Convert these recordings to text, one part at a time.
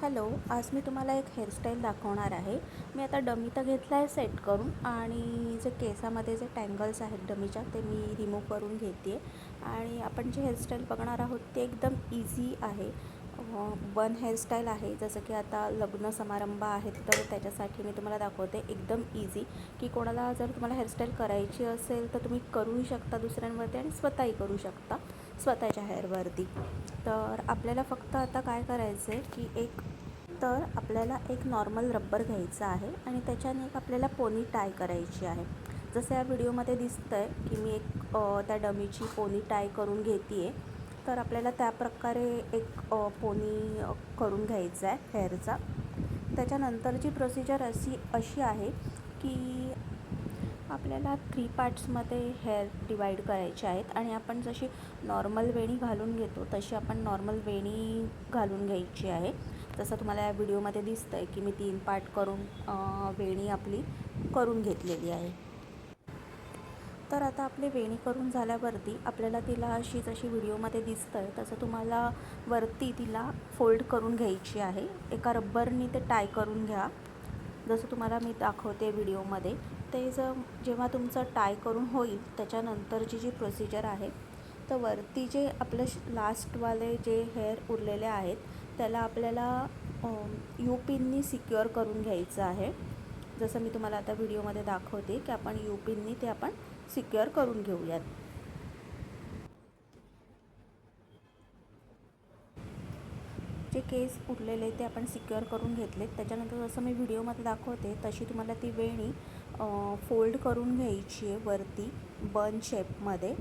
Hello, आज मी तुम्हाला एक हेअरस्टाईल दाखवणार आहे. मी आता डमी तर घेतला आहे सेट करून आणि जे केसामध्ये जे टँगल्स आहेत डमीच्या ते मी रिमूव्ह करून घेते आहे. आणि आपण जे हेअरस्टाईल बघणार आहोत ते एकदम इझी आहे. बन हेअरस्टाईल आहे. जसं की आता लग्न समारंभ आहेत तर त्याच्यासाठी मी तुम्हाला दाखवते एकदम इझी, की कोणाला जर तुम्हाला हेअरस्टाईल करायची असेल तर तुम्ही करूही शकता दुसऱ्यांवरती आणि स्वतःही करू शकता स्वतःच्या हेअरवरती. तर आपल्याला फक्त आता काय करायचं आहे की आपल्याला एक नॉर्मल रब्बर घ्यायचं आहे आणि त्याच्याने एक आपल्याला पोनी टाय करायची आहे. जसं या व्हिडिओमध्ये दिसतं आहे की मी त्या डमीची पोनी टाय करून घेते आहे. तर आपल्याला त्या प्रकारे एक पोनी करून घ्यायचा आहे हेअरचा. त्याच्यानंतरची प्रोसिजर अशी आहे की आपल्याला 3 पार्ट्समध्ये हेअर डिवाईड करायचे आहेत आणि आपण जशी नॉर्मल वेणी घालून घेतो तशी आपण नॉर्मल वेणी घालून घ्यायची आहे. जसं तुम्हाला या व्हिडिओमध्ये दिसतं आहे की मी 3 पार्ट करून वेणी आपली करून घेतलेली आहे. तर आता आपली वेणी करून झाल्यावरती आपल्याला तिला अशी जशी व्हिडिओमध्ये दिसतं आहे तसं तुम्हाला वरती तिला फोल्ड करून घ्यायची आहे. एका रब्बरनी ते टाय करून घ्या, जसं तुम्हाला मी दाखवते व्हिडिओमध्ये. ते जेव्हा तुमचं टाय करून होईल त्याच्यानंतरची जी प्रोसिजर आहे तर वरती जे आपलं लास्टवाले जे हेअर उरलेले आहेत त्याला आपल्याला यू पिननी सिक्युअर करून घ्यायचं आहे. जसं मी तुम्हाला आता व्हिडिओमध्ये दाखवते की आपण यू पिननी ते आपण सिक्युअर करून घेऊयात. जे केस उरलेले ते आपण सिक्युअर करून घेतलेत. त्याच्यानंतर जसं मी व्हिडिओमध्ये दाखवते तशी तुम्हाला ती वेणी फोल्ड करून घ्यायची आहे वरती बन शेपमध्ये,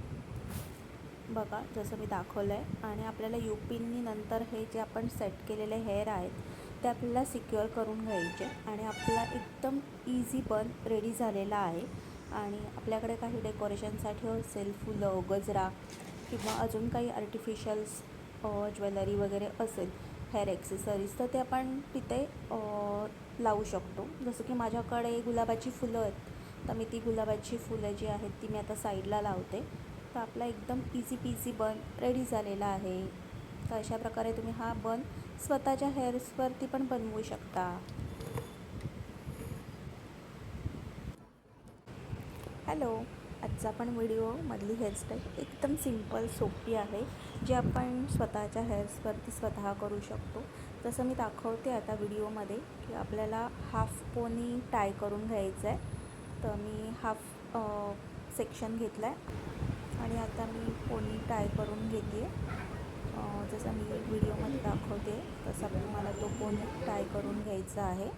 बघा जसं मी दाखवलं आहे. आणि आपल्याला यू पिननी नंतर हे जे आपण सेट केलेले हेअर आहेत ते आपल्याला सिक्युअर करून घ्यायचे आणि आपला एकदम इझी बन रेडी झालेला आहे. आणि आपल्याकडे काही डेकोरेशनसाठी असेल फुलं, गजरा किंवा अजून काही आर्टिफिशियल्स ज्वेलरी वगैरे असेल हेअर ॲक्सेसरीज तर ते आपण तिथे लावू शकतो. जसं की माझ्याकडे गुलाबाची फुलं आहेत तर मी ती गुलाबाची फुलं जी आहेत ती मी आता साईडला लावते. तर आपला एकदम इझी पीझी बन रेडी झालेला आहे. तर अशा प्रकारे तुम्ही हा बन स्वतःच्या हेअर्सवरती पण बनवू शकता. हॅलो, आजचा पण व्हिडिओमधली हेअरस्टाईल एकदम सिंपल सोपी आहे जी आपण स्वतःच्या हेअर्सवरती स्वतः करू शकतो. जसं मी दाखवते आता व्हिडिओमध्ये की आपल्याला हाफ पोनी टाय करून घ्यायचं आहे. तर मी हाफ सेक्शन घेतला आहे आणि आता मी पोनी टाय करून घेते आहे. जसं मी व्हिडिओमध्ये दाखवते तसा मला तो पोनी टाय करून घ्यायचा आहे.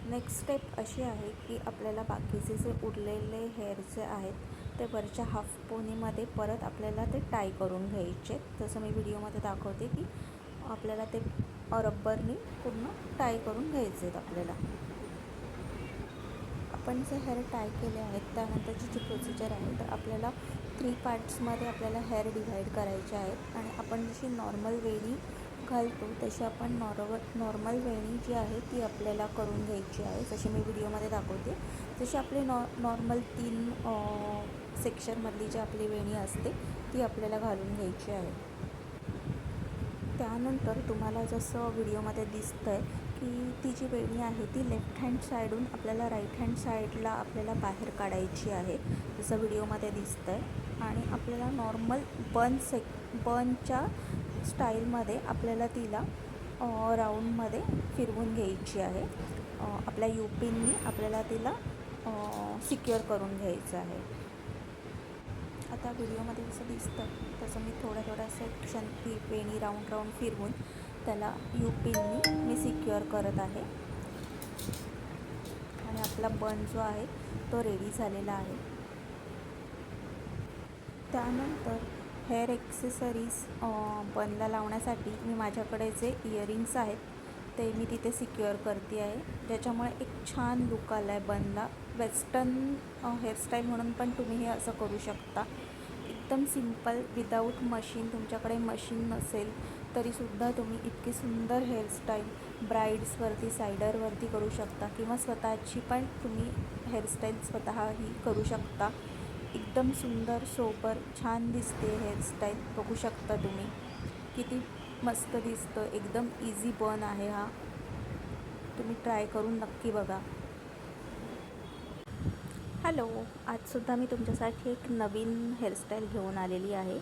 नेक्स्ट स्टेप अशी आहे की आपल्याला बाकीचे जे उरलेले हेअरचे आहेत ते वरच्या हाफ पोनीमध्ये परत आपल्याला ते टाय करून घ्यायचे. जसं मी व्हिडिओमध्ये दाखवते की आपल्याला ते रब्बरनी पूर्ण टाय करून घ्यायचे आहेत. आपल्याला आपण जे हेअर टाय केले आहेत त्यानंतरची जी प्रोसिजर आहे तर आपल्याला 3 पार्ट्समध्ये आपल्याला हेअर डिवाईड करायचे आहेत. आणि आपण जशी नॉर्मल वेणी घालतो तशी आपण नॉर्मल वेणी जी आहे ती आपल्याला करून घ्यायची आहे. जशी मी व्हिडिओमध्ये दाखवते तशी आपली नॉर्मल 3 सेक्शनमधली जी आपली वेणी असते ती आपल्याला घालून घ्यायची आहे. त्यानंतर तुम्हाला जसं व्हिडिओमध्ये दिसतं आहे की ती जी वेणी आहे ती लेफ्ट हँड साईडून आपल्याला राईट हँड साईडला आपल्याला बाहेर काढायची आहे जसं व्हिडिओमध्ये दिसतं आहे. आणि आपल्याला नॉर्मल बनच्या स्टाईलमध्ये आपल्याला तिला राऊंडमध्ये फिरवून घ्यायची आहे. आपल्या यू पिननी आपल्याला तिला सिक्युअर करून घ्यायचं आहे. आता व्हिडिओमध्ये जसं दिसतं तसं मी थोडं सेक्शन ती वेणी राऊंड फिरवून त्याला यू पिननी मी सिक्युअर करत आहे. आणि आपला बन जो आहे तो रेडी झालेला आहे. त्यानंतर हेअर ॲक्सेसरीज बनला लावण्यासाठी मी माझ्याकडे जे इयरिंग्स आहेत ते मी तिथे सिक्युअर करते आहे, ज्याच्यामुळे एक छान लुक आला आहे बनला. वेस्टर्न हेअरस्टाईल म्हणून पण तुम्ही हे असं करू शकता. एकदम सिंपल विदाऊट मशीन, तुमच्याकडे मशीन नसेल तरीसुद्धा तुम्ही इतकी सुंदर हेअरस्टाईल ब्राईड्सवरती सायडरवरती करू शकता किंवा स्वतःची पण तुम्ही हेअरस्टाईल स्वतःही करू शकता. एकदम सुंदर सोबर छान दिसते हेअरस्टाईल, बघू शकता तुम्ही किती मस्त दिसतं. एकदम इझी बन आहे हा. तुम्ही ट्राय करून नक्की बघा. हॅलो, आजसुद्धा मी तुमच्यासाठी एक नवीन हेअरस्टाईल घेऊन आलेली आहे.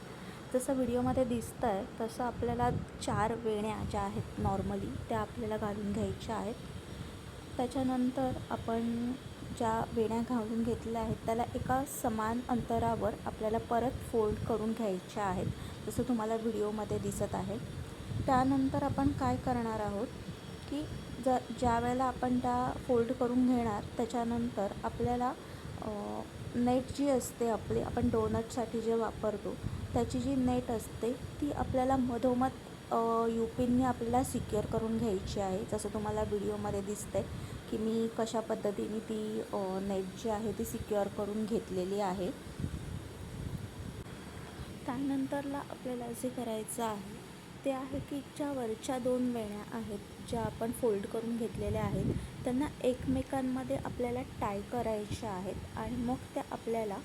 जसं व्हिडिओमध्ये दिसतं आहे तसं आपल्याला 4 वेण्या ज्या आहेत नॉर्मली त्या आपल्याला घालून घ्यायच्या आहेत. त्याच्यानंतर आपण ज्या वेण्या घालून घेतल्या आहेत त्याला एका समान अंतरावर आपल्याला परत फोल्ड करून घ्यायच्या आहेत, जसं तुम्हाला व्हिडिओमध्ये दिसत आहे. त्यानंतर आपण काय करणार आहोत की ज्या वेळेला आपण त्या फोल्ड करून घेणार त्याच्यानंतर आपल्याला नेट जी असते आपली, आपण डोनटसाठी जे वापरतो त्याची जी नेट असते ती आपल्याला मधोमध यूपिनने आपल्याला सिक्युअर करून घ्यायची आहे. जसं तुम्हाला व्हिडिओमध्ये दिसते की मी कशा पद्धतीने ती नेट जी आहे ती सिक्युअर करून घेतलेली आहे. त्यानंतरला आपल्याला जे करायचं आहे ते आहे की ज्या वरच्या 2 वेण्या आहेत ज्या आपण फोल्ड करून घेतलेल्या आहेत त्यांना एकमेकांमध्ये आपल्याला टाय करायच्या आहेत आणि मग त्या आपल्याला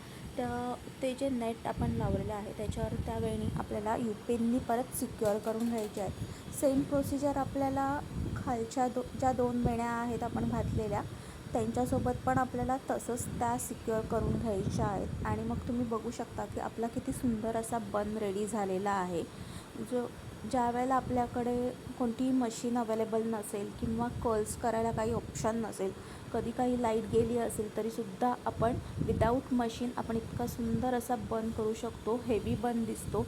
ते जे नेट आपण लावलेलं आहे त्याच्यावर त्या वेणी आपल्याला यूपिननी परत सिक्युअर करून घ्यायच्या आहेत. सेम प्रोसिजर आपल्याला खालच्या ज्या 2 वेण्या आहेत आपण घातलेल्या त्यांच्यासोबत पण आपल्याला तसंच त्या सिक्युअर करून घ्यायच्या आहेत. आणि मग तुम्ही बघू शकता की आपला किती सुंदर असा बन रेडी झालेला आहे. ज्या वेळेला आपल्याकडे कोणतीही मशीन अवेलेबल नसेल किंवा कर्ल्स करायला काही ऑप्शन नसेल, कधी काही लाईट गेली असेल तरीसुद्धा आपण विदाऊट मशीन आपण इतका सुंदर असा बन करू शकतो. हेवी बन दिसतो.